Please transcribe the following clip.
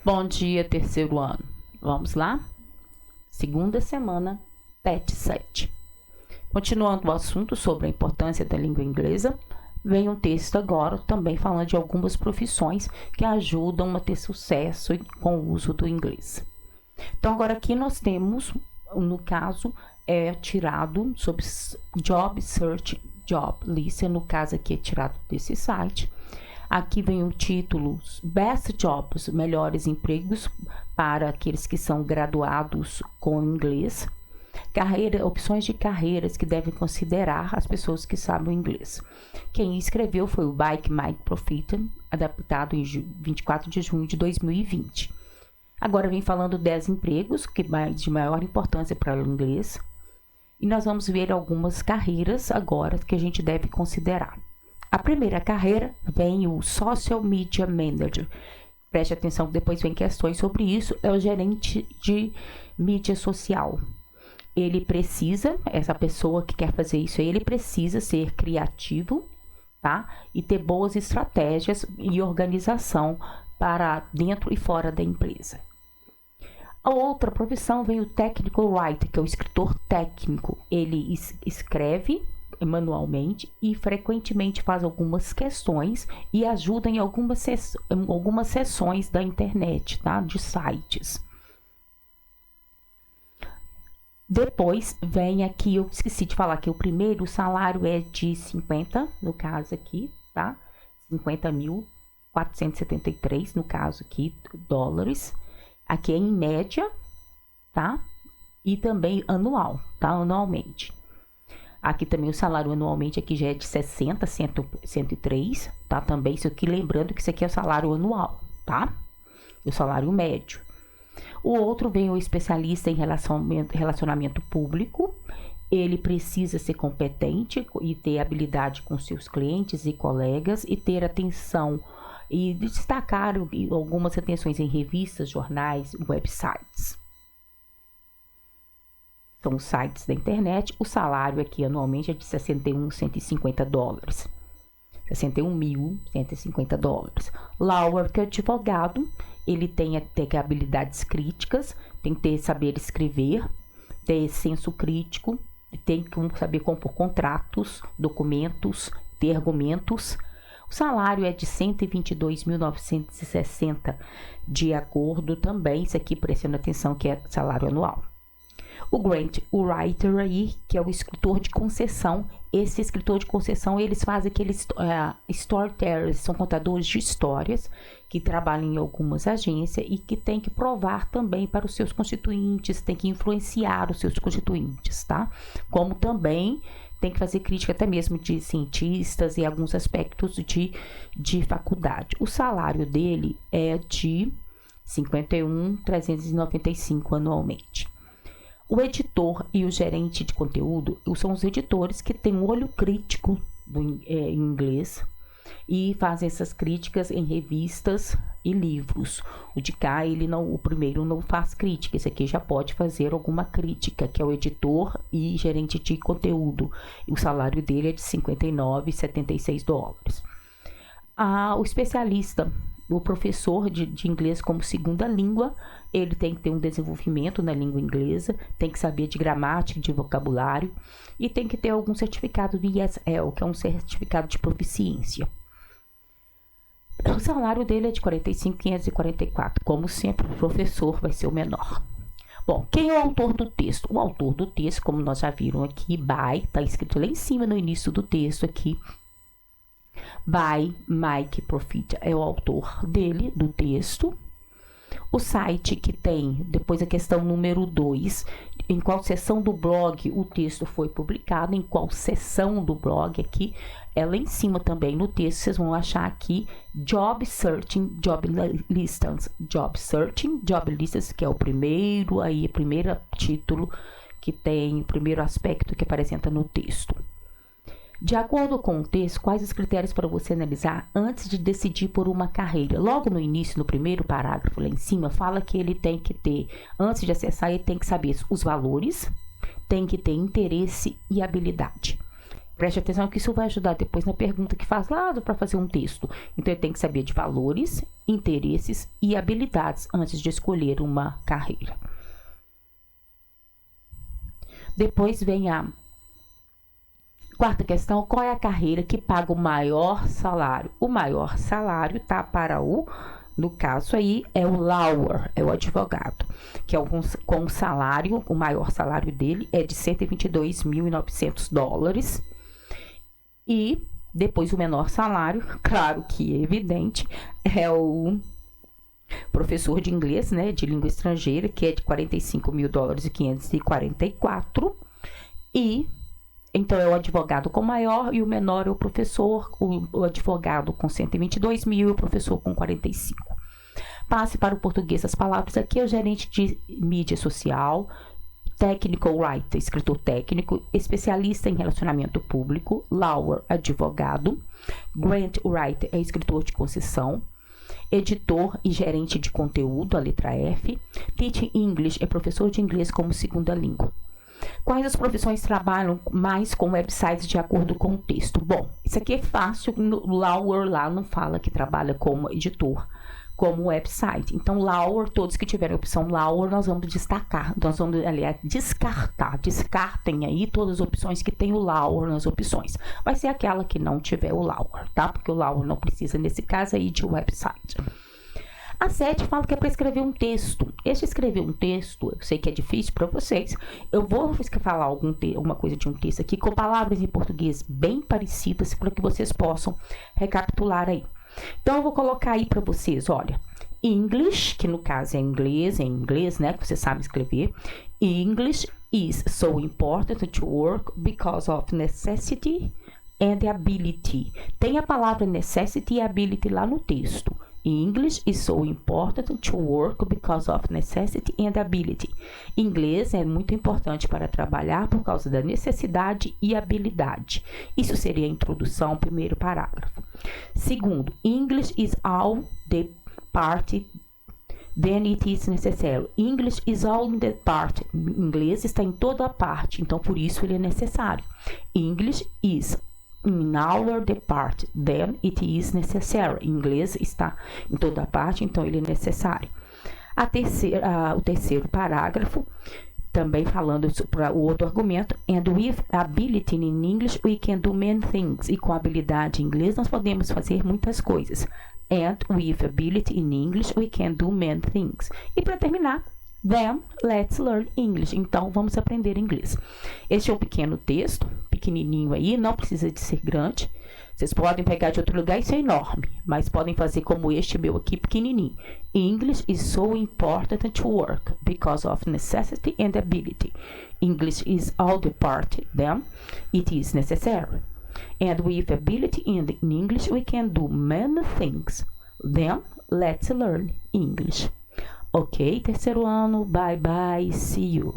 Bom dia, terceiro ano. Vamos lá? Segunda semana, PET 7. Continuando o assunto sobre a importância da língua inglesa, vem um texto agora também falando de algumas profissões que ajudam a ter sucesso com o uso do inglês. Então, agora aqui nós temos, no caso, tirado sobre Job Search Job List, no caso aqui é tirado desse site. Aqui vem o título Best Jobs, melhores empregos para aqueles que são graduados com inglês. Opções de carreiras que devem considerar as pessoas que sabem inglês. Quem escreveu foi o Mike Profit, adaptado em 24 de junho de 2020. Agora vem falando 10 empregos de maior importância para o inglês. E nós vamos ver algumas carreiras agora que a gente deve considerar. A primeira carreira vem o Social Media Manager. Preste atenção que depois vem questões sobre isso. É o gerente de mídia social. Ele precisa, essa pessoa que quer fazer isso, ele precisa ser criativo, tá? E ter boas estratégias e organização para dentro e fora da empresa. A outra profissão vem o Technical Writer, que é o escritor técnico. Ele escreve manualmente e frequentemente faz algumas questões e ajuda em algumas sessões da internet, tá? De sites. Depois vem aqui, eu esqueci de falar que o primeiro salário é de 50, no caso aqui, tá? 50.473, no caso aqui, dólares. Aqui é em média, tá? E também anual, tá? Anualmente. Aqui também o salário anualmente aqui já é de 60, 103, tá? Também isso aqui, lembrando que isso aqui é o salário anual, tá? O salário médio. O outro vem o especialista em relacionamento público. Ele precisa ser competente e ter habilidade com seus clientes e colegas e ter atenção e destacar algumas atenções em revistas, jornais, websites. São os sites da internet. O salário aqui anualmente é de 61.150 dólares. 61.150 dólares. Lawyer, que é advogado, ele tem que ter habilidades críticas, tem que ter saber escrever, ter senso crítico, tem que saber compor contratos, documentos, ter argumentos. O salário é de 122.960 de acordo também, isso aqui prestando atenção que é salário anual. O Grant Writer aí, que é o escritor de concessão. Esse escritor de concessão, eles fazem aqueles storytellers, são contadores de histórias que trabalham em algumas agências e que tem que provar também para os seus constituintes, tem que influenciar os seus constituintes, tá? Como também tem que fazer crítica até mesmo de cientistas e alguns aspectos de faculdade. O salário dele é de 51.395 anualmente. O editor e o gerente de conteúdo são os editores que têm um olho crítico em inglês e fazem essas críticas em revistas e livros. O de cá, o primeiro não faz crítica, esse aqui já pode fazer alguma crítica, que é o editor e gerente de conteúdo. E o salário dele é de 59,76 dólares. O especialista, o professor de inglês como segunda língua, ele tem que ter um desenvolvimento na língua inglesa, tem que saber de gramática, de vocabulário e tem que ter algum certificado de ESL, que é um certificado de proficiência. O salário dele é de 45.544. Como sempre, o professor vai ser o menor. Bom, quem é o autor do texto? O autor do texto, como nós já viram aqui, está escrito lá em cima no início do texto aqui, by Mike Profit, é o autor dele, do texto. O site que tem, depois a questão número 2, em qual seção do blog o texto foi publicado, em qual seção do blog aqui, lá em cima também no texto, vocês vão achar aqui Job Searching, Job Lists, Job Searching, Job Lists, que é o primeiro título que tem, o primeiro aspecto que apresenta no texto. De acordo com o texto, quais os critérios para você analisar antes de decidir por uma carreira? Logo no início, no primeiro parágrafo lá em cima, fala que ele tem que ter, antes de acessar, ele tem que saber os valores, tem que ter interesse e habilidade. Preste atenção que isso vai ajudar depois na pergunta que faz lá para fazer um texto. Então, ele tem que saber de valores, interesses e habilidades antes de escolher uma carreira. Depois vem a quarta questão: qual é a carreira que paga o maior salário? O maior salário tá para no caso aí, é o lawyer, é o advogado, que é com o salário, o maior salário dele é de $122.900. E depois o menor salário, claro que é evidente, é o professor de inglês, né, de língua estrangeira, que é de $45.544. E então é o advogado com maior e o menor é o professor, o advogado com 122 mil e o professor com 45. Passe para o português as palavras aqui: é o gerente de mídia social, technical writer, escritor técnico, especialista em relacionamento público, lawyer, advogado, grant writer é escritor de concessão, editor e gerente de conteúdo, a letra F, teaching English é professor de inglês como segunda língua. Quais as profissões trabalham mais com websites de acordo com o texto? Bom, isso aqui é fácil, o lawyer lá não fala que trabalha como editor, como website. Então, lawyer, todos que tiverem a opção lawyer, nós vamos destacar, nós vamos, aliás, descartar, descartem aí todas as opções que tem o lawyer nas opções. Vai ser aquela que não tiver o lawyer, tá? Porque o lawyer não precisa, nesse caso aí, de website. A 7 fala que é para escrever um texto. Escrever um texto, eu sei que é difícil para vocês. Eu vou falar alguma coisa de um texto aqui com palavras em português bem parecidas para que vocês possam recapitular aí. Então, eu vou colocar aí para vocês, olha, English, que no caso é inglês, né, que você sabe escrever. English is so important to work because of necessity and ability. Tem a palavra necessity e ability lá no texto. English is so important to work because of necessity and ability. Inglês é muito importante para trabalhar por causa da necessidade e habilidade. Isso seria a introdução, primeiro parágrafo. Segundo, English is all the part then it is necessary. English is all in the part. Inglês está em toda a parte, então por isso ele é necessário. English is in our part, then it is necessary. Inglês está em toda a parte, então ele é necessário. O terceiro parágrafo, também falando para o outro argumento, and with ability in English we can do many things. E com habilidade em inglês nós podemos fazer muitas coisas. And with ability in English we can do many things. E para terminar, then let's learn English. Então vamos aprender inglês. Este é um pequeno texto, pequenininho aí, não precisa de ser grande. Vocês podem pegar de outro lugar, isso é enorme, mas podem fazer como este meu aqui, pequenininho. English is so important to work because of necessity and ability. English is all the part, then it is necessary. And with ability in English we can do many things. Then let's learn English. Ok, terceiro ano, bye bye, see you.